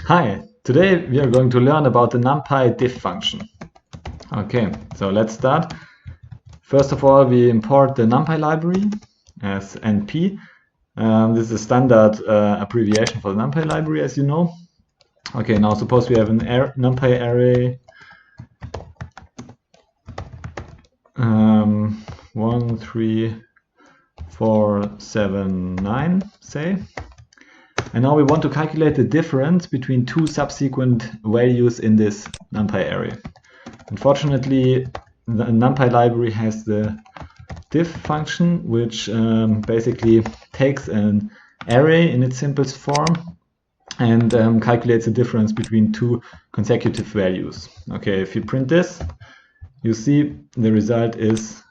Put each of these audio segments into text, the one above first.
Hi, today we are going to learn about the Numpy Diff function. Okay, so let's start. First of all, we import the Numpy library as NP. This is a standard abbreviation for the Numpy library, as you know. Okay, now suppose we have an Numpy array 1, 3, 4, 7, 9, say. And now we want to calculate the difference between two subsequent values in this Numpy array. Unfortunately, the Numpy library has the diff function, which basically takes an array in its simplest form and calculates the difference between two consecutive values. Okay, if you print this, you see the result is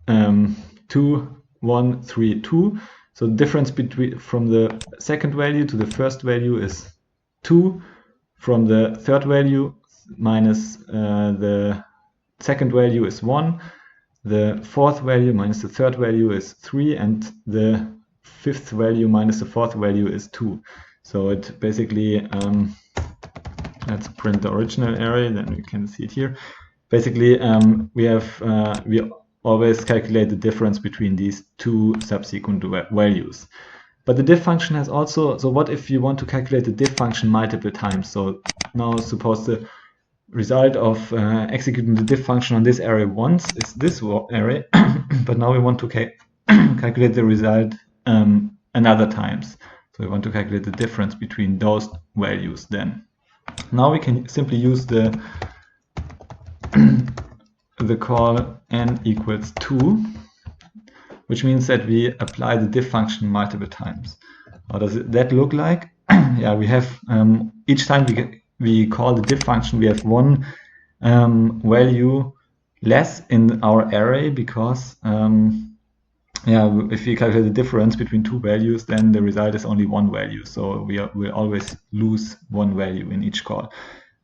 2, 1, 3, 2. So the difference between from the second value to the first value is 2. From the third value minus the second value is 1. The fourth value minus the third value is 3. And the fifth value minus the fourth value is 2. So it basically, let's print the original array, then we can see it here. Basically, we always calculate the difference between these two subsequent values. But the diff function has also, so what if you want to calculate the diff function multiple times? So now suppose the result of executing the diff function on this array once is this array, but now we want to calculate the result another times. So we want to calculate the difference between those values then. Now we can simply use the call n equals 2, which means that we apply the diff function multiple times. How does that look like? Yeah, we have each time we call the diff function, we have one value less in our array because if we calculate the difference between two values, then the result is only one value. So we always lose one value in each call,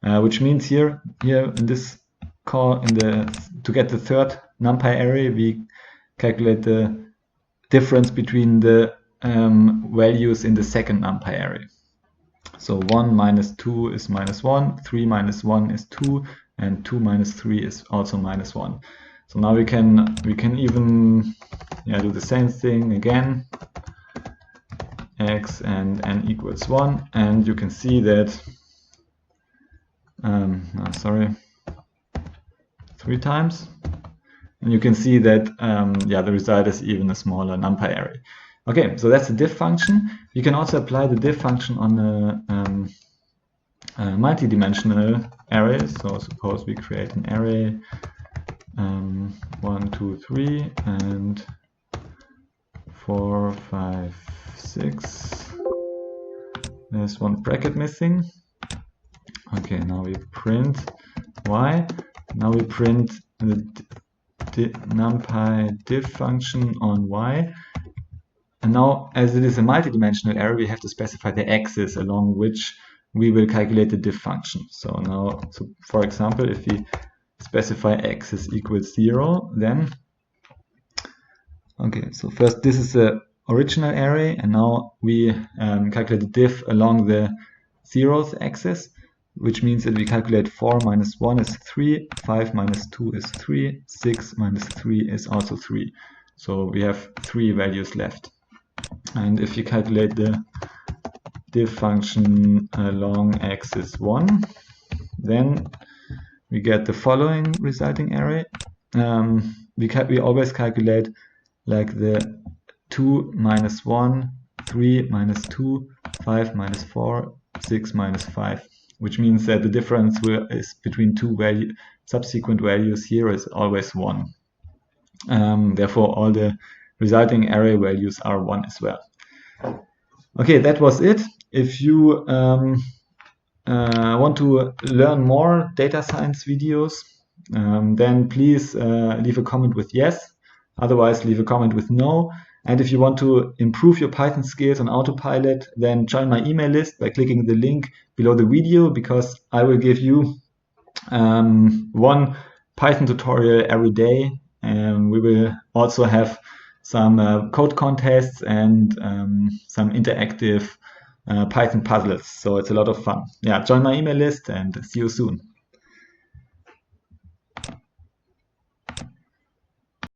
which means here in this call to get the third Numpy array, we calculate the difference between the values in the second Numpy array. So 1 minus 2 is minus 1, 3 minus 1 is 2, and 2 minus 3 is also minus 1. So now we can even do the same thing again, x and n equals 1, and you can see that 3 times, and you can see that the result is even a smaller Numpy array. Okay, so that's the diff function. You can also apply the diff function on a multidimensional array. So suppose we create an array 1, 2, 3, and 4, 5, 6. There's one bracket missing. Okay, now we print y. Now we print the Numpy diff function on y. And now, as it is a multidimensional array, we have to specify the axis along which we will calculate the diff function. So now, for example, if we specify x is equals 0, then so first this is the original array, and now we calculate the diff along the 0th axis, which means that we calculate 4 minus 1 is 3, 5 minus 2 is 3, 6 minus 3 is also 3. So we have 3 values left. And if you calculate the diff function along axis 1, then we get the following resulting array. We always calculate like the 2 minus 1, 3 minus 2, 5 minus 4, 6 minus 5, which means that the difference is between two subsequent values here is always 1. Therefore, all the resulting array values are 1 as well. Okay, that was it. If you want to learn more data science videos, then please leave a comment with yes. Otherwise, leave a comment with no. And if you want to improve your Python skills on autopilot, then join my email list by clicking the link below the video, because I will give you one Python tutorial every day. We will also have some code contests and some interactive Python puzzles. So it's a lot of fun. Yeah, join my email list and see you soon.